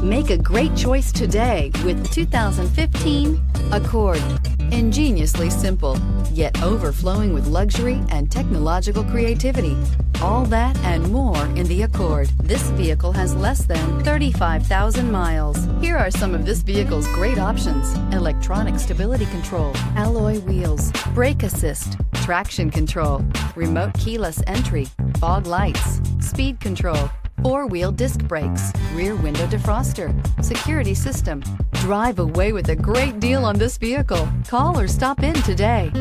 Make a great choice today with 2015 Accord. Ingeniously simple, yet overflowing with luxury and technological creativity. All that and more in the Accord. This vehicle has less than 35,000 miles. Here are some of this vehicle's great options: electronic stability control, alloy wheels, brake assist, traction control, remote keyless entry, fog lights, speed control, four-wheel disc brakes, rear window defroster, security system. Drive away with a great deal on this vehicle. Call or stop in today.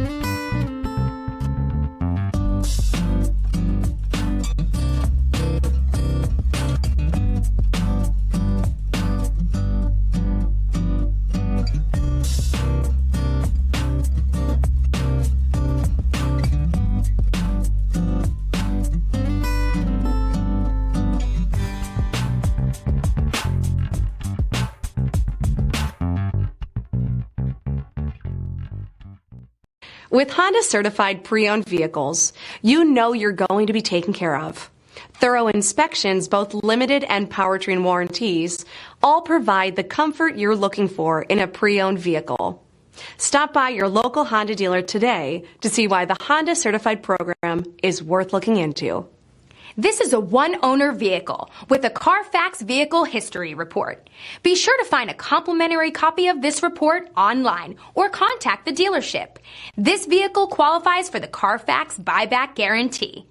With Honda certified pre-owned vehicles, you know you're going to be taken care of. Thorough inspections, both limited and powertrain warranties, all provide the comfort you're looking for in a pre-owned vehicle. Stop by your local Honda dealer today to see why the Honda certified program is worth looking into. This is a one-owner vehicle with a Carfax Vehicle History Report. Be sure to find a complimentary copy of this report online or contact the dealership. This vehicle qualifies for the Carfax Buyback Guarantee.